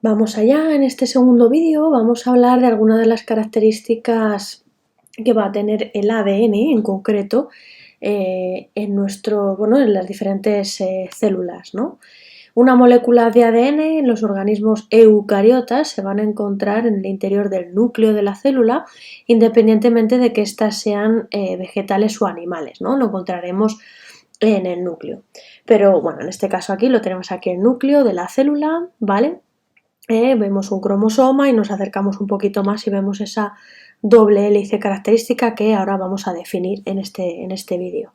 Vamos allá, en este segundo vídeo vamos a hablar de algunas de las características que va a tener el ADN en concreto en las diferentes células, ¿no? Una molécula de ADN en los organismos eucariotas se van a encontrar en el interior del núcleo de la célula, independientemente de que éstas sean vegetales o animales, ¿no? Lo encontraremos en el núcleo. Pero bueno, en este caso aquí lo tenemos aquí el núcleo de la célula, ¿vale? Vemos un cromosoma y nos acercamos un poquito más y vemos esa doble hélice característica que ahora vamos a definir en este vídeo.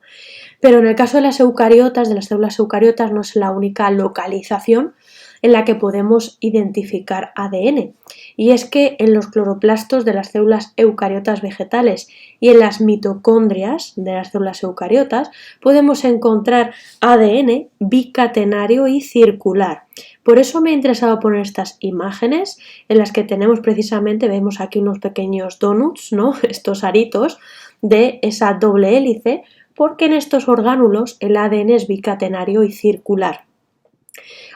Pero en el caso de las eucariotas, de las células eucariotas, no es la única localización en la que podemos identificar ADN. Y es que en los cloroplastos de las células eucariotas vegetales y en las mitocondrias de las células eucariotas podemos encontrar ADN bicatenario y circular. Por eso me ha interesado poner estas imágenes en las que tenemos precisamente, vemos aquí unos pequeños donuts, ¿no? Estos aritos de esa doble hélice, porque en estos orgánulos el ADN es bicatenario y circular,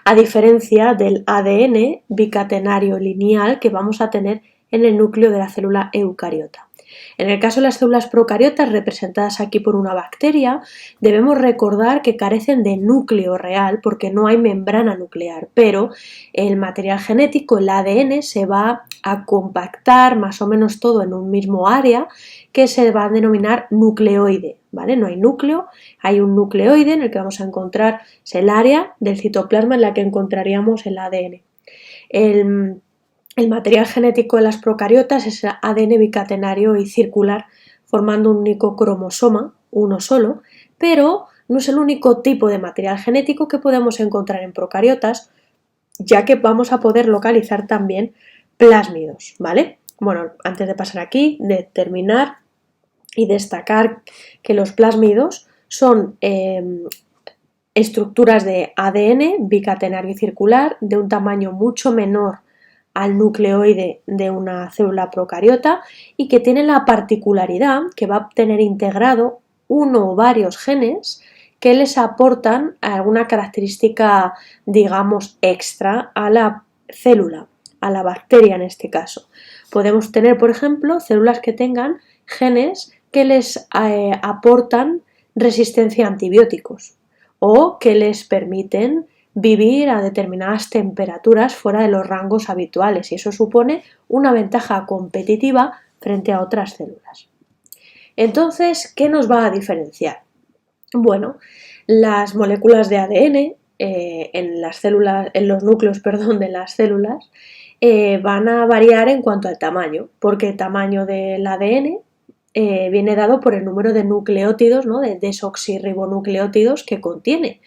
a diferencia del ADN bicatenario lineal que vamos a tener en el núcleo de la célula eucariota. En el caso de las células procariotas, representadas aquí por una bacteria, debemos recordar que carecen de núcleo real porque no hay membrana nuclear, pero el material genético, el ADN, se va a compactar más o menos todo en un mismo área que se va a denominar nucleoide, ¿vale? No hay núcleo, hay un nucleoide en el que vamos a encontrar el área del citoplasma en la que encontraríamos el ADN. El material genético de las procariotas es ADN bicatenario y circular, formando un único cromosoma, uno solo, pero no es el único tipo de material genético que podemos encontrar en procariotas, ya que vamos a poder localizar también plásmidos, ¿vale? Bueno, antes de pasar aquí, de terminar y destacar que los plásmidos son estructuras de ADN bicatenario y circular de un tamaño mucho menor al nucleoide de una célula procariota y que tiene la particularidad que va a tener integrado uno o varios genes que les aportan alguna característica, digamos, extra a la célula, a la bacteria en este caso. Podemos tener, por ejemplo, células que tengan genes que les aportan resistencia a antibióticos o que les permiten vivir a determinadas temperaturas fuera de los rangos habituales, y eso supone una ventaja competitiva frente a otras células. Entonces, ¿qué nos va a diferenciar? Bueno, las moléculas de ADN en los núcleos de las células van a variar en cuanto al tamaño, porque el tamaño del ADN viene dado por el número de nucleótidos, ¿no? De desoxirribonucleótidos que contiene.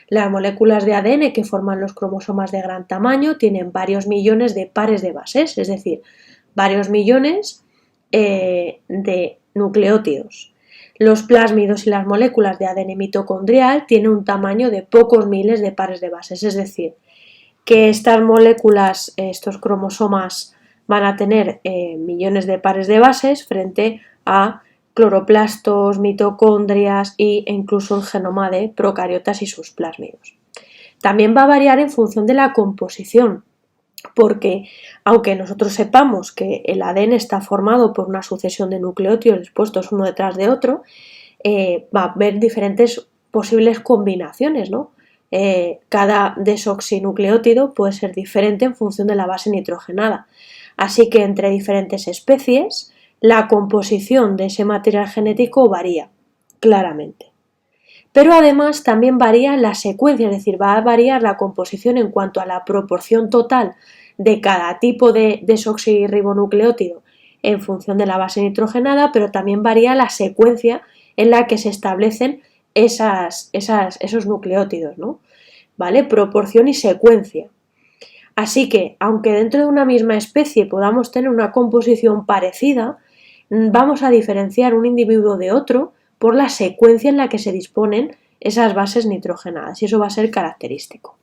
Las moléculas de ADN que forman los cromosomas de gran tamaño tienen varios millones de pares de bases, es decir, varios millones de nucleótidos. Los plásmidos y las moléculas de ADN mitocondrial tienen un tamaño de pocos miles de pares de bases, es decir, que estas moléculas, estos cromosomas, van a tener millones de pares de bases frente a cloroplastos, mitocondrias e incluso el genoma de procariotas y sus plásmidos. También va a variar en función de la composición, porque aunque nosotros sepamos que el ADN está formado por una sucesión de nucleótidos dispuestos uno detrás de otro, va a haber diferentes posibles combinaciones, ¿no? Cada desoxinucleótido puede ser diferente en función de la base nitrogenada. Así que entre diferentes especies, la composición de ese material genético varía claramente. Pero además también varía la secuencia, es decir, va a variar la composición en cuanto a la proporción total de cada tipo de desoxirribonucleótido en función de la base nitrogenada, pero también varía la secuencia en la que se establecen esos nucleótidos, ¿no? ¿Vale? Proporción y secuencia. Así que, aunque dentro de una misma especie podamos tener una composición parecida, vamos a diferenciar un individuo de otro por la secuencia en la que se disponen esas bases nitrogenadas, y eso va a ser característico.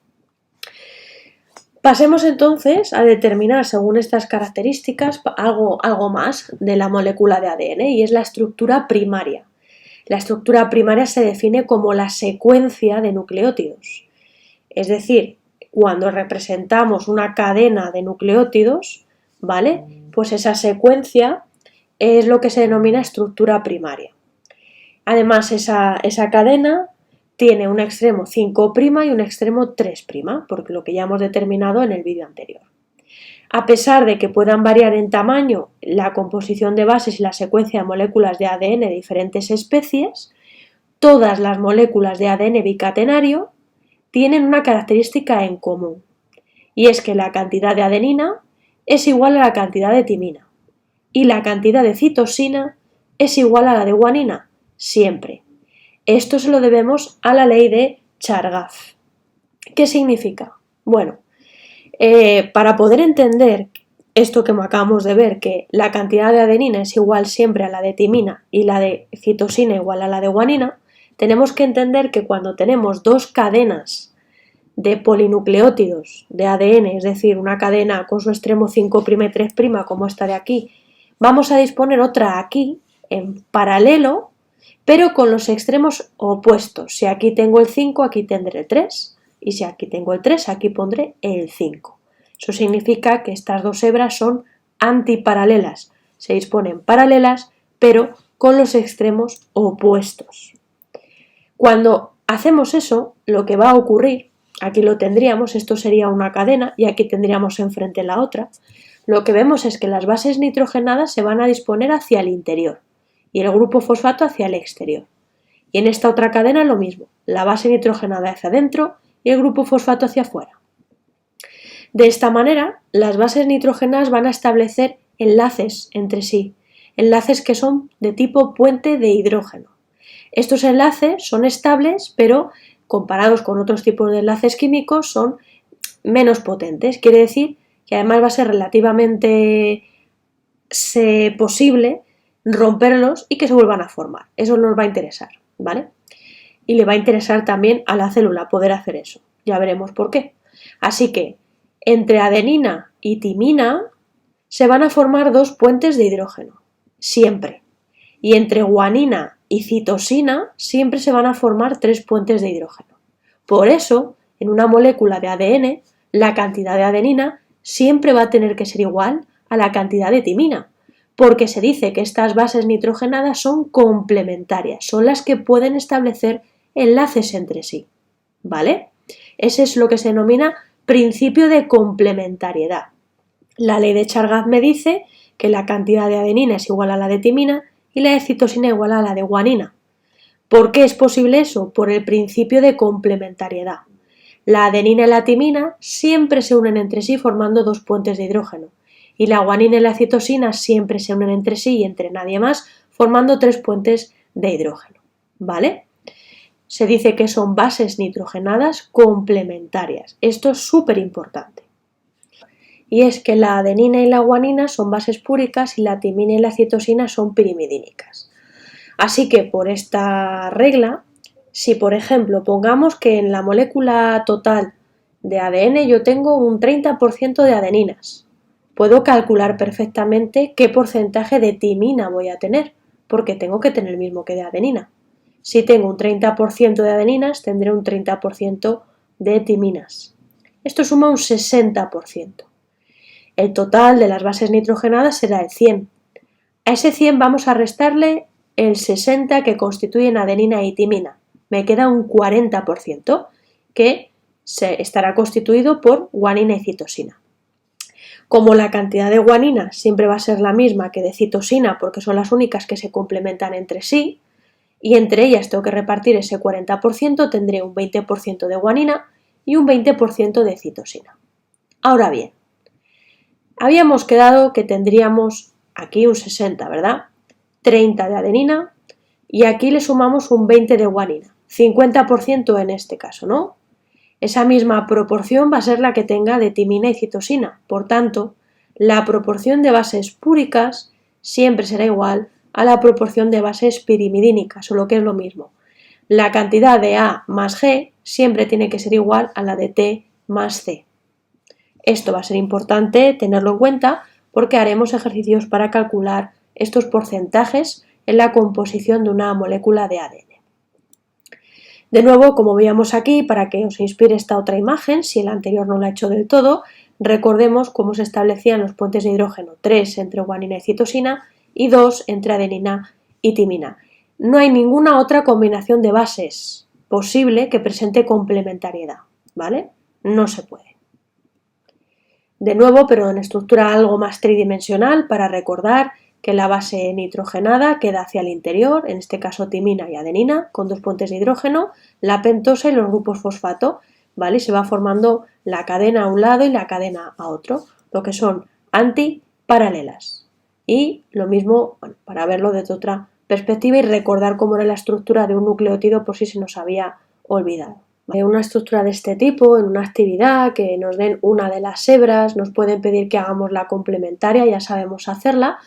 Pasemos entonces a determinar, según estas características, algo más de la molécula de ADN, y es la estructura primaria. La estructura primaria se define como la secuencia de nucleótidos. Es decir, cuando representamos una cadena de nucleótidos, ¿vale? Pues esa secue'ncia es lo que se denomina estructura primaria. Además, esa cadena tiene un extremo 5' y un extremo 3', porque lo que ya hemos determinado en el vídeo anterior. A pesar de que puedan variar en tamaño la composición de bases y la secuencia de moléculas de ADN de diferentes especies, todas las moléculas de ADN bicatenario tienen una característica en común, y es que la cantidad de adenina es igual a la cantidad de timina y la cantidad de citosina es igual a la de guanina, siempre. Esto se lo debemos a la ley de Chargaff. ¿Qué significa? Bueno, para poder entender esto que acabamos de ver, que la cantidad de adenina es igual siempre a la de timina y la de citosina igual a la de guanina, tenemos que entender que cuando tenemos dos cadenas de polinucleótidos de ADN, es decir, una cadena con su extremo 5' y 3' como esta de aquí, vamos a disponer otra aquí en paralelo, pero con los extremos opuestos. Si aquí tengo el 5, aquí tendré el 3, y si aquí tengo el 3, aquí pondré el 5. Eso significa que estas dos hebras son antiparalelas, se disponen paralelas, pero con los extremos opuestos. Cuando hacemos eso, lo que va a ocurrir, aquí lo tendríamos, esto sería una cadena y aquí tendríamos enfrente la otra, lo que vemos es que las bases nitrogenadas se van a disponer hacia el interior y el grupo fosfato hacia el exterior. Y en esta otra cadena lo mismo, la base nitrogenada hacia adentro y el grupo fosfato hacia afuera. De esta manera, las bases nitrogenadas van a establecer enlaces entre sí, enlaces que son de tipo puente de hidrógeno. Estos enlaces son estables, pero comparados con otros tipos de enlaces químicos son menos potentes. Quiere decir que además va a ser relativamente posible romperlos y que se vuelvan a formar. Eso nos va a interesar, ¿vale? Y le va a interesar también a la célula poder hacer eso. Ya veremos por qué. Así que entre adenina y timina se van a formar dos puentes de hidrógeno, siempre. Y entre guanina y citosina siempre se van a formar tres puentes de hidrógeno. Por eso, en una molécula de ADN, la cantidad de adenina siempre va a tener que ser igual a la cantidad de timina, porque se dice que estas bases nitrogenadas son complementarias, son las que pueden establecer enlaces entre sí, ¿vale? Ese es lo que se denomina principio de complementariedad. La ley de Chargaff me dice que la cantidad de adenina es igual a la de timina y la de citosina igual a la de guanina. ¿Por qué es posible eso? Por el principio de complementariedad. La adenina y la timina siempre se unen entre sí formando dos puentes de hidrógeno y la guanina y la citosina siempre se unen entre sí y entre nadie más formando tres puentes de hidrógeno, ¿vale? Se dice que son bases nitrogenadas complementarias. Esto es súper importante. Y es que la adenina y la guanina son bases púricas y la timina y la citosina son pirimidínicas. Así que por esta regla, si por ejemplo pongamos que en la molécula total de ADN yo tengo un 30% de adeninas, puedo calcular perfectamente qué porcentaje de timina voy a tener, porque tengo que tener el mismo que de adenina. Si tengo un 30% de adeninas, tendré un 30% de timinas. Esto suma un 60%. El total de las bases nitrogenadas será el 100. A ese 100 vamos a restarle el 60 que constituyen adenina y timina. Me queda un 40% que estará constituido por guanina y citosina. Como la cantidad de guanina siempre va a ser la misma que de citosina porque son las únicas que se complementan entre sí, y entre ellas tengo que repartir ese 40%, tendré un 20% de guanina y un 20% de citosina. Ahora bien, habíamos quedado que tendríamos aquí un 60, ¿verdad? 30 de adenina y aquí le sumamos un 20 de guanina, 50% en este caso, ¿no? Esa misma proporción va a ser la que tenga de timina y citosina, por tanto, la proporción de bases púricas siempre será igual a la proporción de bases pirimidínicas, o lo que es lo mismo. La cantidad de A más G siempre tiene que ser igual a la de T más C. Esto va a ser importante tenerlo en cuenta porque haremos ejercicios para calcular estos porcentajes en la composición de una molécula de ADN. De nuevo, como veíamos aquí, para que os inspire esta otra imagen, si el anterior no lo ha hecho del todo, recordemos cómo se establecían los puentes de hidrógeno, 3 entre guanina y citosina y 2 entre adenina y timina. No hay ninguna otra combinación de bases posible que presente complementariedad, ¿vale? No se puede. De nuevo, pero en estructura algo más tridimensional, para recordar que la base nitrogenada queda hacia el interior, en este caso timina y adenina, con 2 puentes de hidrógeno, la pentosa y los grupos fosfato, ¿vale? Y se va formando la cadena a un lado y la cadena a otro, lo que son antiparalelas. Y lo mismo, bueno, para verlo desde otra perspectiva y recordar cómo era la estructura de un nucleótido por si se nos había olvidado. Una estructura de este tipo, en una actividad, que nos den una de las hebras, nos pueden pedir que hagamos la complementaria, ya sabemos hacerla,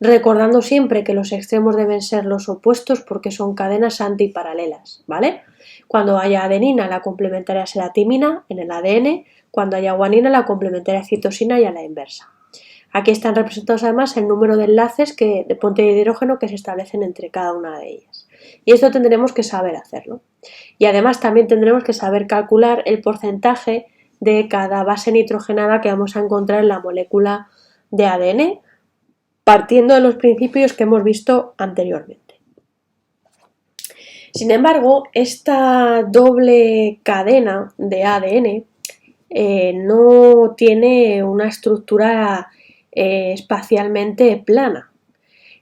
recordando siempre que los extremos deben ser los opuestos porque son cadenas antiparalelas, ¿vale? Cuando haya adenina, la complementaria será timina en el ADN, cuando haya guanina, la complementaria citosina y a la inversa. Aquí están representados además el número de enlaces de puente de hidrógeno que se establecen entre cada una de ellas. Y esto tendremos que saber hacerlo. Y además también tendremos que saber calcular el porcentaje de cada base nitrogenada que vamos a encontrar en la molécula de ADN, partiendo de los principios que hemos visto anteriormente. Sin embargo, esta doble cadena de ADN no tiene una estructura espacialmente plana,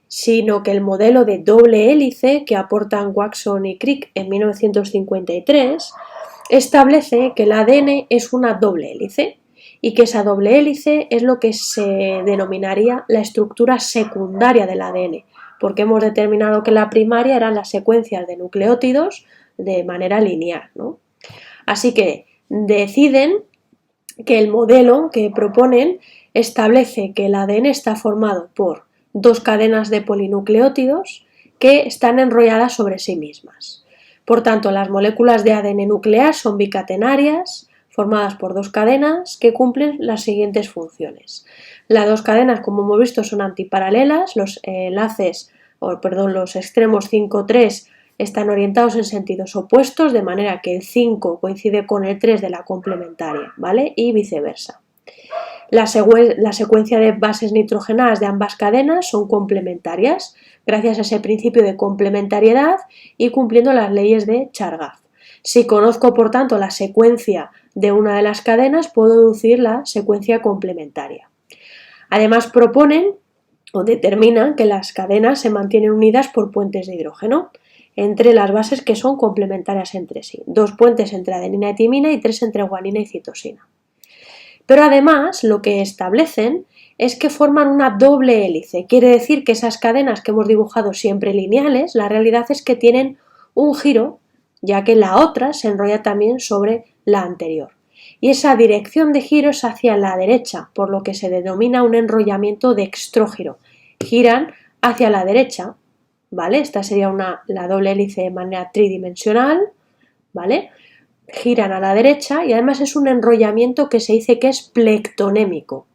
sino que el modelo de doble hélice que aportan Watson y Crick en 1953 establece que el ADN es una doble hélice y que esa doble hélice es lo que se denominaría la estructura secundaria del ADN, porque hemos determinado que la primaria eran las secuencias de nucleótidos de manera lineal, ¿no? Así que deciden que el modelo que proponen establece que el ADN está formado por 2 cadenas de polinucleótidos que están enrolladas sobre sí mismas. Por tanto, las moléculas de ADN nuclear son bicatenarias, formadas por 2 cadenas que cumplen las siguientes funciones. Las 2 cadenas, como hemos visto, son antiparalelas, los extremos 5-3 están orientados en sentidos opuestos, de manera que el 5 coincide con el 3 de la complementaria, ¿vale? Y viceversa. La secuencia de bases nitrogenadas de ambas cadenas son complementarias, gracias a ese principio de complementariedad y cumpliendo las leyes de Chargaff. Si conozco, por tanto, la secuencia de una de las cadenas, puedo deducir la secuencia complementaria. Además, proponen o determinan que las cadenas se mantienen unidas por puentes de hidrógeno entre las bases que son complementarias entre sí. 2 puentes entre adenina y timina y 3 entre guanina y citosina. Pero además lo que establecen es que forman una doble hélice. Quiere decir que esas cadenas que hemos dibujado siempre lineales, la realidad es que tienen un giro, ya que la otra se enrolla también sobre la anterior. Y esa dirección de giro es hacia la derecha, por lo que se denomina un enrollamiento dextrógiro. Giran hacia la derecha, ¿vale? Esta sería la doble hélice de manera tridimensional, ¿vale? Giran a la derecha y además es un enrollamiento que se dice que es plectonémico.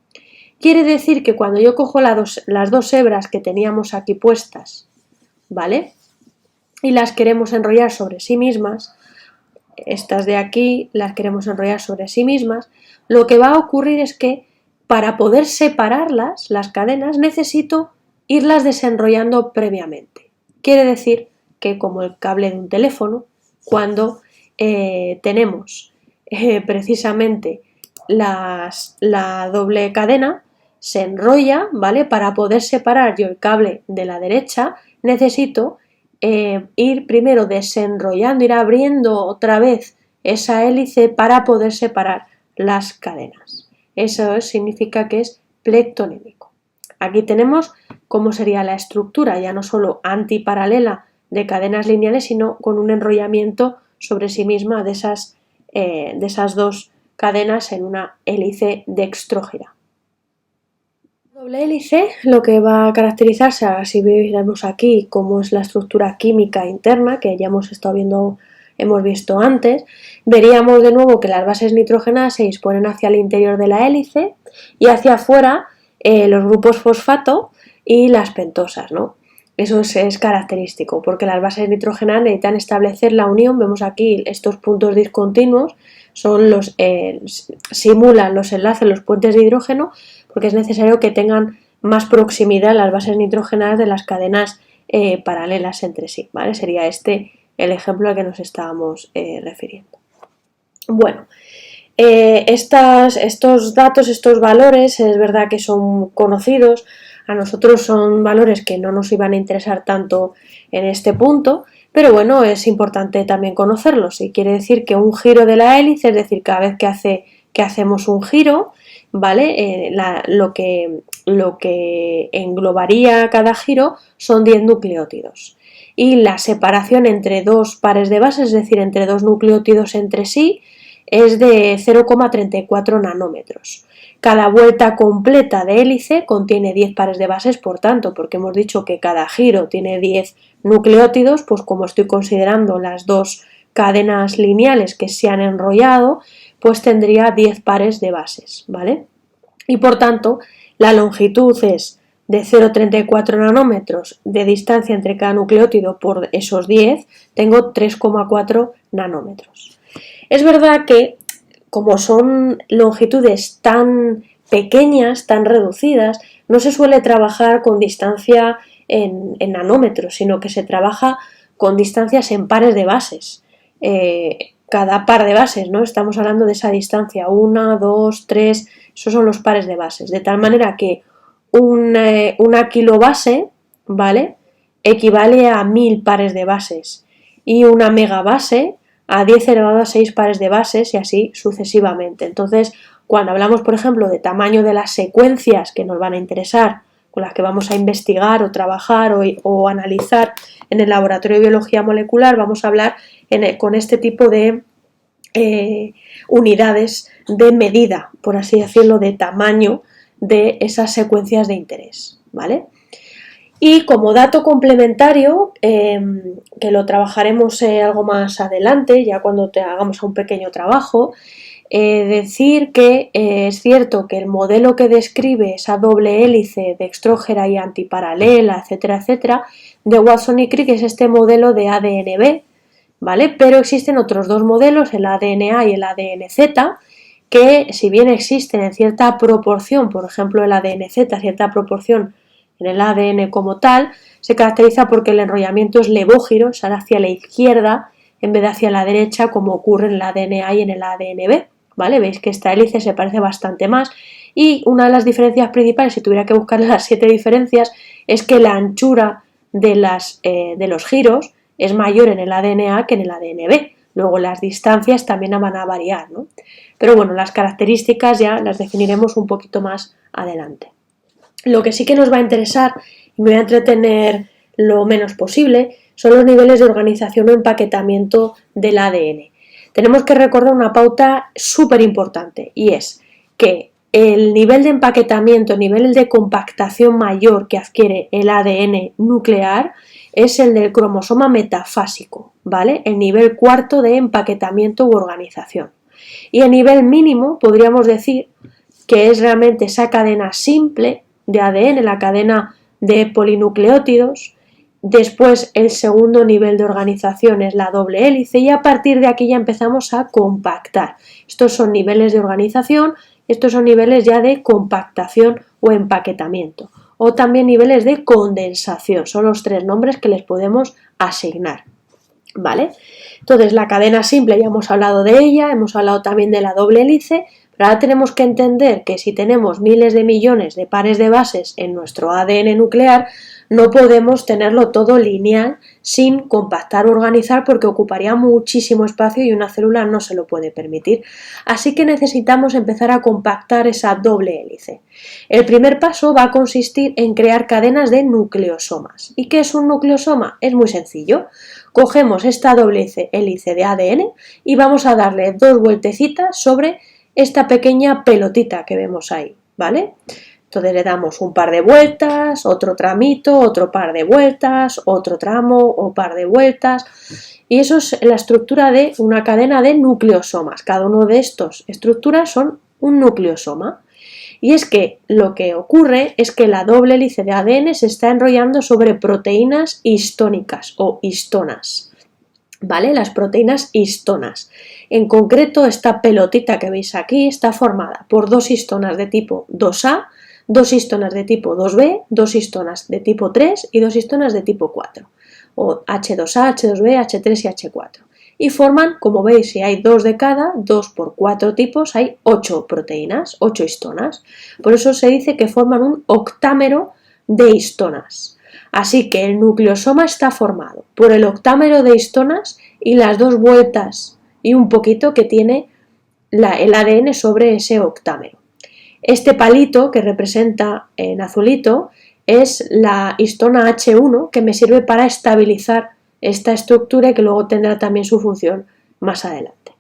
Quiere decir que cuando yo cojo las 2 hebras que teníamos aquí puestas, ¿vale? Y las queremos enrollar sobre sí mismas, estas de aquí las queremos enrollar sobre sí mismas, lo que va a ocurrir es que para poder separarlas, las cadenas, necesito irlas desenrollando previamente. Quiere decir que, como el cable de un teléfono, cuando tenemos precisamente la doble cadena, se enrolla, ¿vale? Para poder separar yo el cable de la derecha, necesito ir primero desenrollando, ir abriendo otra vez esa hélice para poder separar las cadenas. Eso significa que es plectonémico. Aquí tenemos cómo sería la estructura, ya no solo antiparalela de cadenas lineales, sino con un enrollamiento sobre sí misma de esas 2 cadenas en una hélice dextrógira. Doble hélice, lo que va a caracterizarse, si vemos aquí cómo es la estructura química interna, que ya hemos visto antes, veríamos de nuevo que las bases nitrogenadas se disponen hacia el interior de la hélice y hacia afuera los grupos fosfato y las pentosas, ¿no? Eso es característico, porque las bases nitrogenadas necesitan establecer la unión. Vemos aquí estos puntos discontinuos, son simulan los enlaces, los puentes de hidrógeno, porque es necesario que tengan más proximidad las bases nitrogenadas de las cadenas paralelas entre sí, ¿vale? Sería este el ejemplo al que nos estábamos refiriendo. Bueno, estos datos, estos valores, es verdad que son conocidos. A nosotros son valores que no nos iban a interesar tanto en este punto, pero bueno, es importante también conocerlos. Y quiere decir que un giro de la hélice, es decir, cada vez que hacemos un giro, ¿vale? Lo que englobaría cada giro son 10 nucleótidos. Y la separación entre dos pares de bases, es decir, entre dos nucleótidos entre sí, es de 0,34 nanómetros. Cada vuelta completa de hélice contiene 10 pares de bases, por tanto, porque hemos dicho que cada giro tiene 10 nucleótidos, pues como estoy considerando las dos cadenas lineales que se han enrollado, pues tendría 10 pares de bases, ¿vale? Y por tanto, la longitud es de 0,34 nanómetros de distancia entre cada nucleótido por esos 10, tengo 3,4 nanómetros. Es verdad que como son longitudes tan pequeñas, tan reducidas, no se suele trabajar con distancia en nanómetros, sino que se trabaja con distancias en pares de bases. Cada par de bases, ¿no? Estamos hablando de esa distancia, 1, 2, 3, esos son los pares de bases, de tal manera que una kilobase, ¿vale?, equivale a 1000 pares de bases y una megabase a 10 elevado a 6 pares de bases y así sucesivamente. Entonces, cuando hablamos, por ejemplo, de tamaño de las secuencias que nos van a interesar, con las que vamos a investigar o trabajar o analizar en el laboratorio de biología molecular, vamos a hablar con este tipo de unidades de medida, por así decirlo, de tamaño de esas secuencias de interés, ¿vale? Y como dato complementario, que lo trabajaremos algo más adelante, ya cuando hagamos un pequeño trabajo, decir que es cierto que el modelo que describe esa doble hélice dextrógera y antiparalela, etcétera, etcétera, de Watson y Crick es este modelo de ADN-B, ¿vale? Pero existen otros dos modelos, el ADN-A y el ADN-Z, que si bien existen en cierta proporción, por ejemplo el ADN-Z, cierta proporción en el ADN como tal, se caracteriza porque el enrollamiento es levógiro, sale hacia la izquierda en vez de hacia la derecha, como ocurre en el ADN-A y en el ADN-B, ¿vale? Veis que esta hélice se parece bastante más y una de las diferencias principales, si tuviera que buscar las 7 diferencias, es que la anchura de los giros es mayor en el ADN-A que en el ADN-B. Luego las distancias también van a variar, ¿no? Pero bueno, las características ya las definiremos un poquito más adelante. Lo que sí que nos va a interesar, y me voy a entretener lo menos posible, son los niveles de organización o empaquetamiento del ADN. Tenemos que recordar una pauta súper importante y es que el nivel de empaquetamiento, el nivel de compactación mayor que adquiere el ADN nuclear es el del cromosoma metafásico, ¿vale? El nivel cuarto de empaquetamiento u organización. Y el nivel mínimo podríamos decir que es realmente esa cadena simple de ADN, la cadena de polinucleótidos. Después el segundo nivel de organización es la doble hélice y a partir de aquí ya empezamos a compactar. Estos son niveles de organización, estos son niveles ya de compactación o empaquetamiento, o también niveles de condensación, son los 3 nombres que les podemos asignar, ¿vale? Entonces la cadena simple ya hemos hablado de ella, hemos hablado también de la doble hélice, pero ahora tenemos que entender que si tenemos miles de millones de pares de bases en nuestro ADN nuclear, no podemos tenerlo todo lineal sin compactar o organizar porque ocuparía muchísimo espacio y una célula no se lo puede permitir. Así que necesitamos empezar a compactar esa doble hélice. El primer paso va a consistir en crear cadenas de nucleosomas. ¿Y qué es un nucleosoma? Es muy sencillo. Cogemos esta doble hélice de ADN y vamos a darle 2 vueltecitas sobre esta pequeña pelotita que vemos ahí, ¿vale? Entonces le damos un par de vueltas, otro tramito, otro par de vueltas, otro tramo o par de vueltas. Y eso es la estructura de una cadena de nucleosomas. Cada uno de estas estructuras son un nucleosoma. Y es que lo que ocurre es que la doble hélice de ADN se está enrollando sobre proteínas histónicas o histonas, ¿vale? Las proteínas histonas. En concreto, esta pelotita que veis aquí está formada por dos histonas de tipo 2A, dos histonas de tipo 2B, dos histonas de tipo 3 y dos histonas de tipo 4, o H2A, H2B, H3 y H4. Y forman, como veis, si hay dos de cada, 2 por 4 tipos, hay 8 proteínas, 8 histonas. Por eso se dice que forman un octámero de histonas. Así que el nucleosoma está formado por el octámero de histonas y las dos vueltas y un poquito que tiene el ADN sobre ese octámero. Este palito que representa en azulito es la histona H1 que me sirve para estabilizar esta estructura y que luego tendrá también su función más adelante.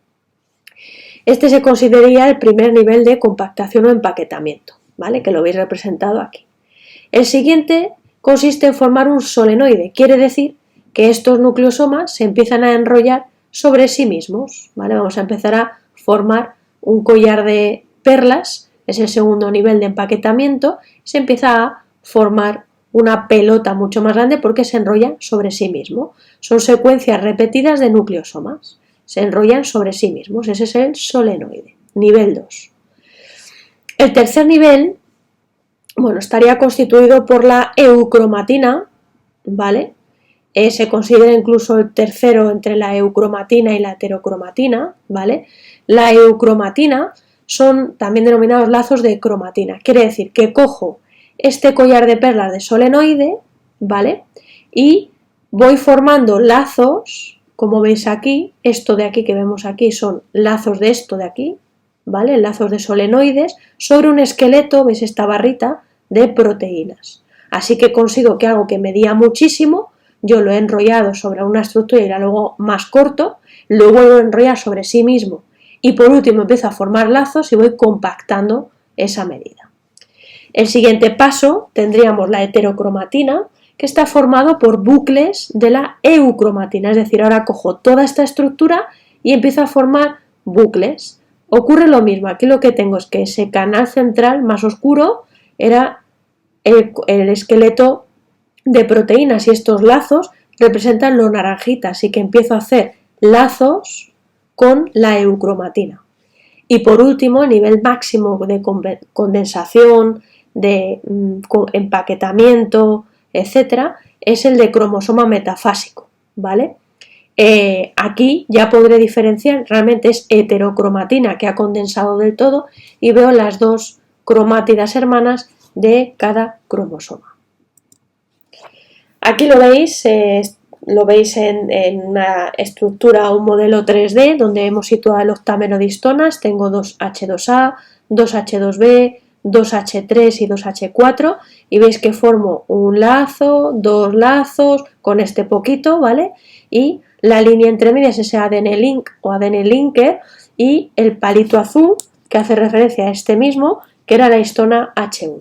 Este se consideraría el primer nivel de compactación o empaquetamiento, ¿vale? Que lo veis representado aquí. El siguiente consiste en formar un solenoide, quiere decir que estos nucleosomas se empiezan a enrollar sobre sí mismos, ¿vale? Vamos a empezar a formar un collar de perlas, es el segundo nivel de empaquetamiento, se empieza a formar una pelota mucho más grande porque se enrollan sobre sí mismo. Son secuencias repetidas de nucleosomas, se enrollan sobre sí mismos, ese es el solenoide, nivel 2. El tercer nivel, bueno, estaría constituido por la eucromatina, ¿vale? Se considera incluso el tercero entre la eucromatina y la heterocromatina, ¿vale? La eucromatina son también denominados lazos de cromatina, quiere decir que cojo este collar de perlas de solenoide, ¿vale? Y voy formando lazos, como veis aquí, esto de aquí que vemos aquí son lazos de esto de aquí, ¿vale? Lazos de solenoides sobre un esqueleto, ¿veis esta barrita? De proteínas. Así que consigo que algo que medía muchísimo, yo lo he enrollado sobre una estructura y era luego más corto, lo vuelvo a enrollar sobre sí mismo y por último empiezo a formar lazos y voy compactando esa medida. El siguiente paso tendríamos la heterocromatina, que está formado por bucles de la eucromatina, es decir, ahora cojo toda esta estructura y empiezo a formar bucles. Ocurre lo mismo, aquí lo que tengo es que ese canal central más oscuro era el esqueleto de proteínas y estos lazos representan lo naranjita, así que empiezo a hacer lazos con la eucromatina. Y por último, el nivel máximo de condensación, de empaquetamiento, etcétera, es el de cromosoma metafásico, ¿vale? Aquí ya podré diferenciar, realmente es heterocromatina que ha condensado del todo y veo las dos cromátidas hermanas de cada cromosoma. Aquí lo veis en una estructura, un modelo 3D donde hemos situado el octámero de histonas, tengo 2H2A, 2H2B, 2H3 y 2H4 y veis que formo un lazo, dos lazos con este poquito, ¿vale? Y la línea entre medias es ese ADN link o ADN linker y el palito azul que hace referencia a este mismo que era la histona H1.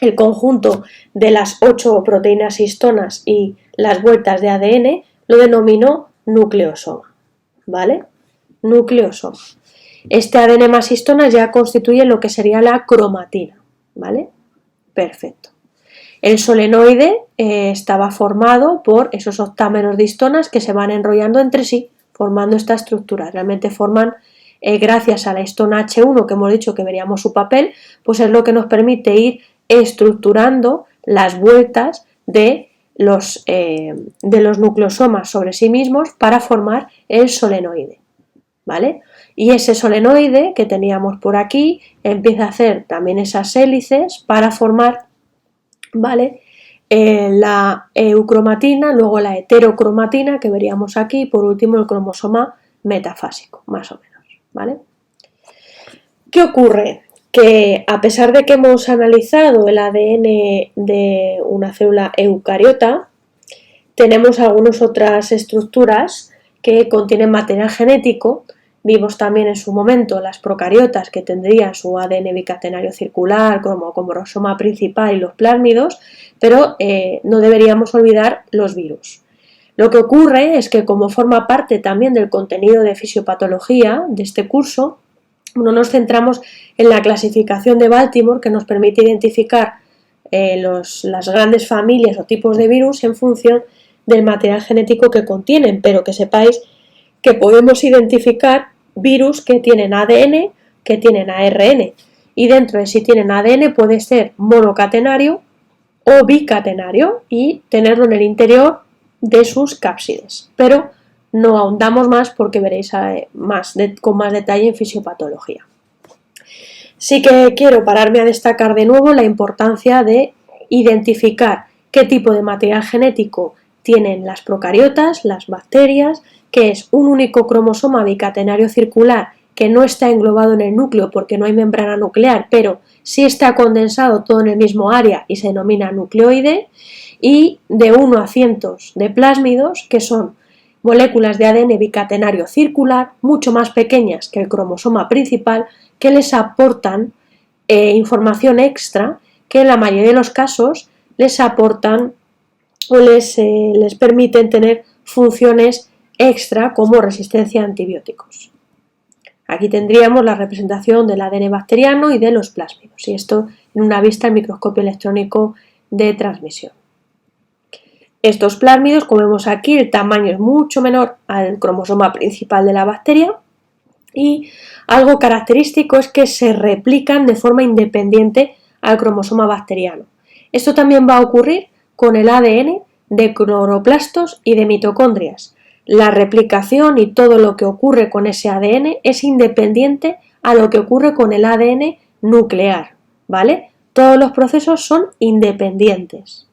El conjunto de las 8 proteínas histonas y las vueltas de ADN lo denomino nucleosoma, ¿vale? Nucleosoma. Este ADN más histonas ya constituye lo que sería la cromatina, ¿vale? Perfecto. El solenoide estaba formado por esos octámeros de histonas que se van enrollando entre sí, formando esta estructura. Realmente forman, gracias a la histona H1, que hemos dicho que veríamos su papel, pues es lo que nos permite ir estructurando las vueltas de los nucleosomas sobre sí mismos para formar el solenoide, ¿vale? Y ese solenoide que teníamos por aquí empieza a hacer también esas hélices para formar, ¿vale? La eucromatina, luego la heterocromatina que veríamos aquí y por último el cromosoma metafásico, más o menos, ¿vale? ¿Qué ocurre? Que a pesar de que hemos analizado el ADN de una célula eucariota, tenemos algunas otras estructuras que contienen material genético. Vimos también en su momento las procariotas que tendrían su ADN bicatenario circular como cromosoma principal y los plásmidos, pero no deberíamos olvidar los virus. Lo que ocurre es que como forma parte también del contenido de fisiopatología de este curso, no nos centramos en la clasificación de Baltimore, que nos permite identificar las grandes familias o tipos de virus en función del material genético que contienen, pero que sepáis que podemos identificar virus que tienen ADN, que tienen ARN, y dentro de si tienen ADN puede ser monocatenario o bicatenario y tenerlo en el interior de sus cápsides, pero no ahondamos más porque veréis con más detalle en fisiopatología. Sí que quiero pararme a destacar de nuevo la importancia de identificar qué tipo de material genético tienen las procariotas, las bacterias, que es un único cromosoma bicatenario circular que no está englobado en el núcleo porque no hay membrana nuclear, pero sí está condensado todo en el mismo área y se denomina nucleoide, y de 1 a cientos de plásmidos, que son moléculas de ADN bicatenario circular, mucho más pequeñas que el cromosoma principal, que les aportan información extra, que en la mayoría de los casos les aportan o les permiten tener funciones extra como resistencia a antibióticos. Aquí tendríamos la representación del ADN bacteriano y de los plásmidos, y esto en una vista al microscopio electrónico de transmisión. Estos plásmidos, como vemos aquí, el tamaño es mucho menor al cromosoma principal de la bacteria, y algo característico es que se replican de forma independiente al cromosoma bacteriano. Esto también va a ocurrir con el ADN de cloroplastos y de mitocondrias. La replicación y todo lo que ocurre con ese ADN es independiente a lo que ocurre con el ADN nuclear, ¿vale? Todos los procesos son independientes.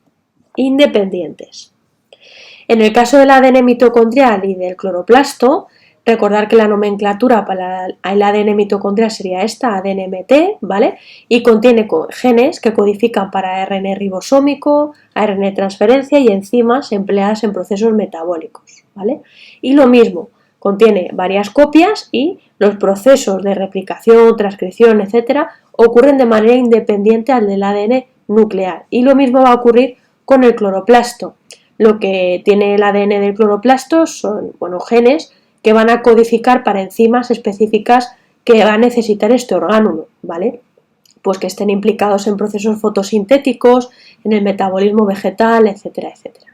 En el caso del ADN mitocondrial y del cloroplasto, recordar que la nomenclatura para el ADN mitocondrial sería esta, ADNMT, ¿vale? Y contiene genes que codifican para ARN ribosómico, ARN transferencia y enzimas empleadas en procesos metabólicos, ¿vale? Y lo mismo, contiene varias copias y los procesos de replicación, transcripción, etcétera, ocurren de manera independiente al del ADN nuclear. Y lo mismo va a ocurrir con el cloroplasto. Lo que tiene el ADN del cloroplasto son, genes que van a codificar para enzimas específicas que va a necesitar este orgánulo, ¿vale? Pues que estén implicados en procesos fotosintéticos, en el metabolismo vegetal, etcétera, etcétera.